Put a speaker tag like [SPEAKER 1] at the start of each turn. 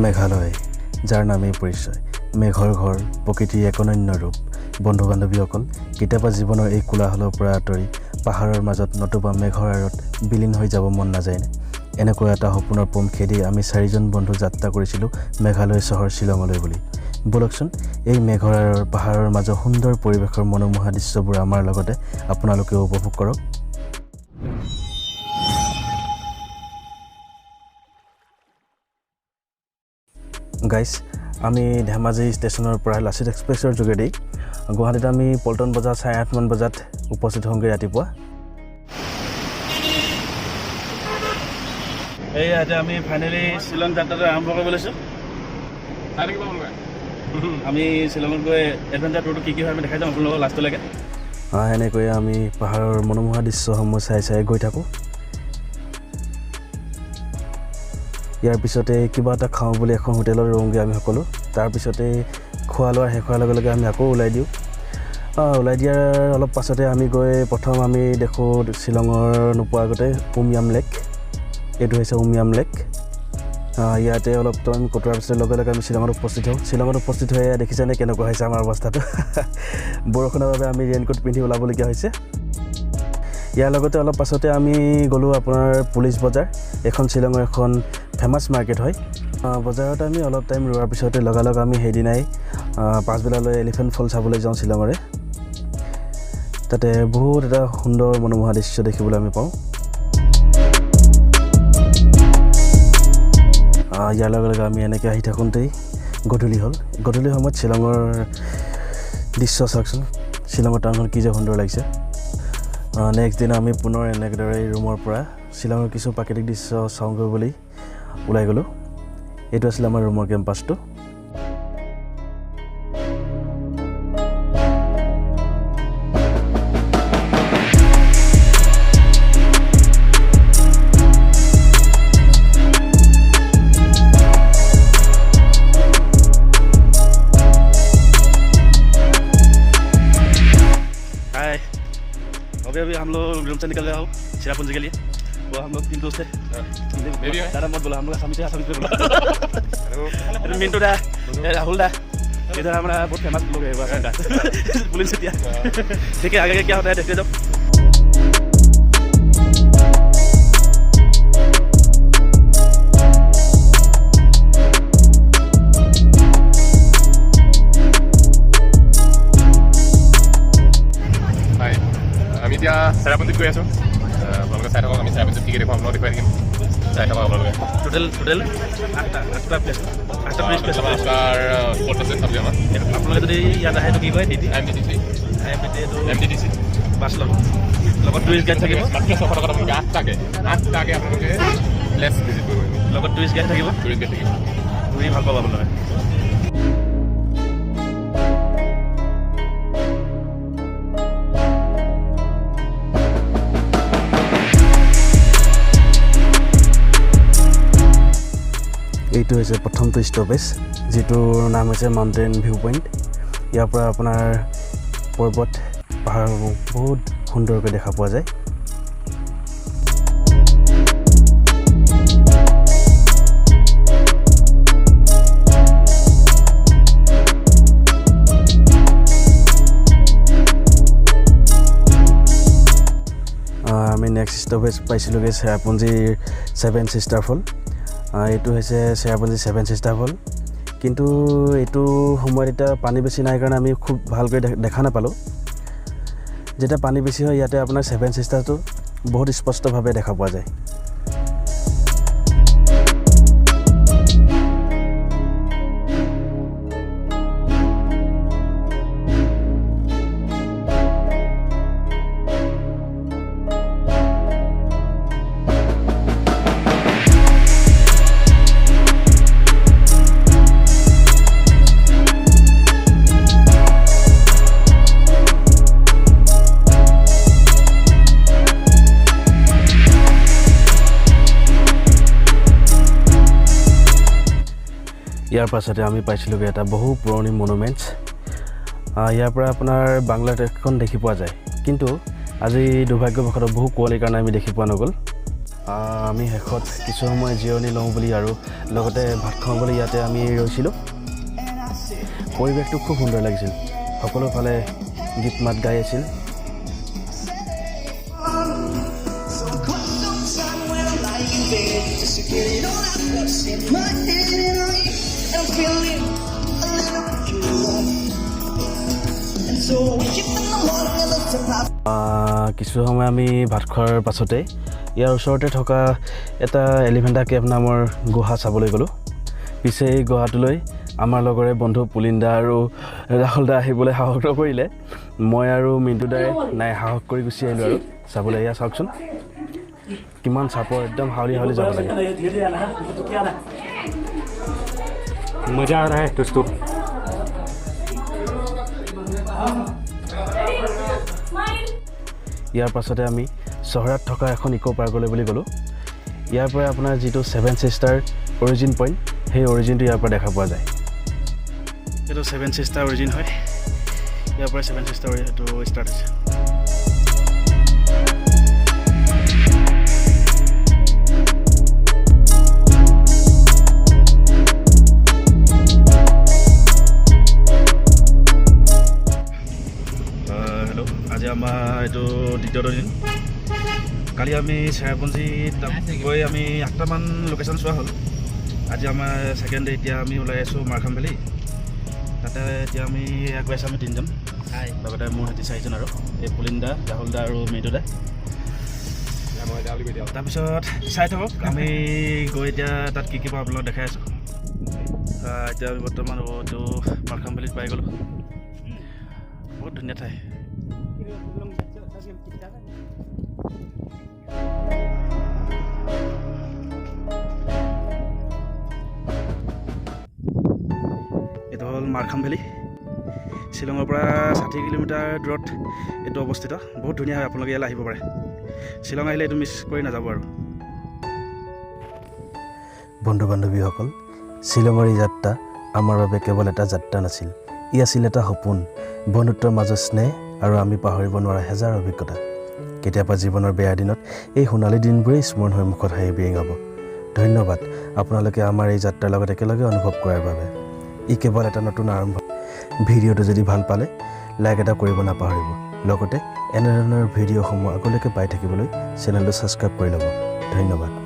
[SPEAKER 1] মেঘালয় যাৰ নামেই পৰিচয় মেঘৰ ঘৰ প্ৰকৃতিৰ এক অনন্য ৰূপ বন্ধু বান্ধৱীসকল কেতিয়াবা জীৱনৰ এই কোলাহলৰ পৰা আঁতৰি পাহাৰৰ মাজত নতুবা মেঘৰ আঁৰত বিলীন হৈ যাব মন নাযায়নে এনেকুৱা এটা সপোনৰ পম খেদি আমি চাৰিজন বন্ধু যাত্ৰা কৰিছিলোঁ মেঘালয় চহৰ শ্বিলঙলৈ বুলি বলকচোন এই মেঘৰ আঁৰৰ পাহাৰৰ মাজৰ সুন্দৰ পৰিৱেশৰ মনোমোহা দৃশ্যবোৰ আমাৰ লগতে আপোনালোকেও উপভোগ কৰক গাইজ আমি ধেমাজি ষ্টেচনৰ পৰা লাচিত এক্সপ্ৰেছৰ যোগেদি গুৱাহাটীত আমি পল্টন বজাৰ 8:30 মান বজাত উপস্থিত হওঁগৈ ৰাতিপুৱা এই এতিয়া আমি ফাইনেলি শ্বিলং যাত্ৰাটো আৰম্ভ কৰিব লৈছোঁ আমি শ্বিলঙত গৈ এডভেঞ্চাৰ টুৰটো কি হয় আমি দেখাই যাম আপোনালোকক লাষ্টলৈকে এনেকৈ আমি পাহাৰৰ মনোমোহা দৃশ্যসমূহ চাই চাই গৈ থাকোঁ ইয়াৰ পিছতে কিবা এটা খাওঁ বুলি এখন হোটেলত ৰওঁগৈ আমি সকলো তাৰপিছতে খোৱা লোৱা শেষ হোৱাৰ লগে লগে আমি আকৌ ওলাই দিওঁ ওলাই দিয়াৰ অলপ পাছতে আমি গৈ প্ৰথম আমি দেখোঁ শ্বিলঙৰ নোপোৱাৰ আগতে উমিয়াম লেক এইটো হৈছে উমিয়াম লেক ইয়াতে অলপ টাইম কটোৱাৰ পিছতে লগে লগে আমি শ্বিলঙত উপস্থিত হৈ দেখিছেনে কেনেকুৱা হৈছে আমাৰ অৱস্থাটো বৰষুণৰ বাবে আমি ৰেইনকোট পিন্ধি ওলাবলগীয়া হৈছে ইয়াৰ লগতে অলপ পাছতে আমি গ'লোঁ আপোনাৰ পুলিচ বজাৰ এখন শ্বিলঙৰ এখন ফেমাছ মাৰ্কেট হয় বজাৰত আমি অলপ টাইম ৰোৱাৰ পিছতে লগালগ আমি সেইদিনাই পাছবেলালৈ এলিফেণ্ট ফল চাবলৈ যাওঁ শ্বিলঙৰে তাতে বহুত এটা সুন্দৰ মনোমোহা দৃশ্য দেখিবলৈ আমি পাওঁ ইয়াৰ লগে লগে আমি এনেকৈ আহি থাকোঁতেই গধূলি হ'ল গধূলি সময়ত শ্বিলঙৰ দৃশ্য চাওকচোন শ্বিলঙৰ টাউনখন কি যে সুন্দৰ লাগিছে নেক্সট দিনা আমি পুনৰ এনেদৰে ৰুমৰ পৰা শ্বিলঙৰ কিছু প্ৰাকৃতিক দৃশ্য চাওঁগৈ বুলি ওলাই গ'লোঁ এইটো আছিলে আমাৰ ৰুমৰ কেম্পাছটো अभी हम लोग रूम से निकल रहे हो चिरापुंजी के लिए वो हम लोग 3 दोस्त थे दादा मत बोला हम लोग आसामी पे बोला मिंटू दा राहुल दा इधर हमारा बहुत फेमस लोग है वहाँ का पुलिस से ठीक है आगे क्या होता है देखते जाओ
[SPEAKER 2] চেৰাপুঞ্জীত গৈ আছোঁ আপোনালোকে চাই থাকক আমি চেৰাপুঞ্জীত কি দেখোঁ আপোনালোক দেখুৱাই থাকিম চাই থাকক আপোনালোকে টোটেল 8টা প্লেচ আপোনাৰ স্পট আছে চাবলৈ আমাৰ
[SPEAKER 1] আপোনালোকে যদি ইয়াত আহে কি কয়
[SPEAKER 2] MDTC
[SPEAKER 1] বাছ লগত টুৰিষ্ট গাইড থাকিব
[SPEAKER 2] মাত্ৰ 600 টকাত আপোনালোকে 8টাকৈ আপোনালোকে প্লেচ ভিজিট কৰিব
[SPEAKER 1] লগত টুৰিষ্ট গাইড থাকিব ঘূৰি ভাল পাব আপোনালোকে এইটো হৈছে প্ৰথমটো ষ্টপেজ যিটোৰ নাম হৈছে মাউণ্টেইন ভিউ পইণ্ট ইয়াৰ পৰা আপোনাৰ পৰ্বত পাহাৰবোৰ বহুত সুন্দৰকৈ দেখা পোৱা যায় আমি নেক্সট ষ্টপেজ পাইছিলোঁগৈ চেৰাপুঞ্জীৰ 7 ছিষ্টাৰ ফল এইটো হৈছে চেৰাপুঞ্জী 7 ছিষ্টাৰ ফল কিন্তু এইটো সময়ত এতিয়া পানী বেছি নাই কাৰণে আমি খুব ভালকৈ দেখা নাপালোঁ যেতিয়া পানী বেছি হয় ইয়াতে আপোনাৰ 7 ছিষ্টাৰটো বহুত স্পষ্টভাৱে দেখা পোৱা যায় ইয়াৰ পাছতে আমি পাইছিলোঁগৈ এটা বহু পুৰণি মনুমেণ্টছ ইয়াৰ পৰা আপোনাৰ বাংলাদেশখন দেখি পোৱা যায় কিন্তু আজি দুৰ্ভাগ্যবশতঃ বহু কুঁৱলীৰ কাৰণে আমি দেখি পোৱা নগ'ল আমি শেষত কিছু সময় জিৰণি লওঁ বুলি আৰু লগতে ভাত খাওঁ বুলি ইয়াতে আমি ৰৈছিলোঁ। পৰিৱেশটো খুব সুন্দৰ লাগিছিল, সকলো ফালে গীত মাত গাই আছিল। কিছু সময় আমি ভাত খোৱাৰ পাছতে ইয়াৰ ওচৰতে থকা এটা এলিফেণ্টা কেভ নামৰ গুহা চাবলৈ গ'লোঁ। পিছে এই গুহাটোলৈ আমাৰ লগৰে বন্ধু পুলিন্দা আৰু ৰাহুল দা আহিবলৈ সাহস নকৰিলে। মই আৰু মিণ্টু দাই নাই সাহস কৰি গুচি আহিলোঁ আৰু চাবলৈ। এয়া চাওকচোন কিমান চাপৰ, একদম হাউলি হাউলি যাব লাগে।
[SPEAKER 3] मजा आ रहा है दोस्तों।
[SPEAKER 1] ইয়াৰ পাছতে আমি চহৰাত থকা এখন ইক' পাৰ্কলৈ বুলি গ'লোঁ। ইয়াৰ পৰা আপোনাৰ যিটো 7 ছিষ্টাৰ অৰিজিন পইণ্ট, সেই অৰিজিনটো ইয়াৰ পৰা দেখা পোৱা যায়। এইটো 7 ছিষ্টাৰ অৰিজিন হয়, ইয়াৰ পৰা 7 ছিষ্টাৰ এইটো ষ্টাৰ্ট হৈছে। আজি আমাৰ এইটো দ্বিতীয়টো দিন। কালি আমি চেৰাপুঞ্জীত গৈ আমি 8টামান লোকেশ্যন চোৱা হ'ল। আজি আমাৰ ছেকেণ্ড ডে। এতিয়া আমি ওলাই আছোঁ মাৰখাম ভেলী। তাতে এতিয়া আমি গৈ আছোঁ আমি 3জন, লগতে মোৰ সৈতে 4জন আৰু এই পুলিন্দা, ৰাহুল দা আৰু মিণ্টু দা। তাৰপিছত চাই থাকক আমি গৈ এতিয়া তাত কি পাওঁ আপোনালোকক দেখাই আছোঁ। এতিয়া আমি বৰ্তমান এইটো মাৰখাম ভেলীত পাই গ'লোঁ। বহুত ধুনীয়া ঠাই। এইটো হ'ল মাৰখাম ভেলী। শ্বিলঙৰ পৰা 60 কিলোমিটাৰ দূৰত এইটো অৱস্থিত। বহুত ধুনীয়া হয়, আপোনালোকে ইয়ালৈ আহিব পাৰে। শ্বিলং আহিলে এইটো মিছ কৰি নাযাব আৰু। বন্ধু বান্ধৱীসকল, শ্বিলঙৰ এই যাত্ৰা আমাৰ বাবে কেৱল এটা যাত্ৰা নাছিল, ই আছিল এটা সপোন, বন্ধুত্বৰ মাজত স্নেহ আৰু আমি পাহৰিব নোৱাৰা হেজাৰ অভিজ্ঞতা। কেতিয়াবা জীৱনৰ বেয়া দিনত এই সোণালী দিনবোৰেই স্মৰণ হৈ মুখত হাঁহি বিৰিঙাব। ধন্যবাদ আপোনালোকে আমাৰ এই যাত্ৰাৰ লগত একেলগে অনুভৱ কৰাৰ বাবে। ই কেৱল এটা নতুন আৰম্ভ। ভিডিঅ'টো যদি ভাল পালে লাইক এটা কৰিব নাপাহৰিব। লগতে এনেধৰণৰ ভিডিঅ'সমূহ আগলৈকে পাই থাকিবলৈ চেনেলটো ছাবস্ক্ৰাইব কৰি ল'ব। ধন্যবাদ।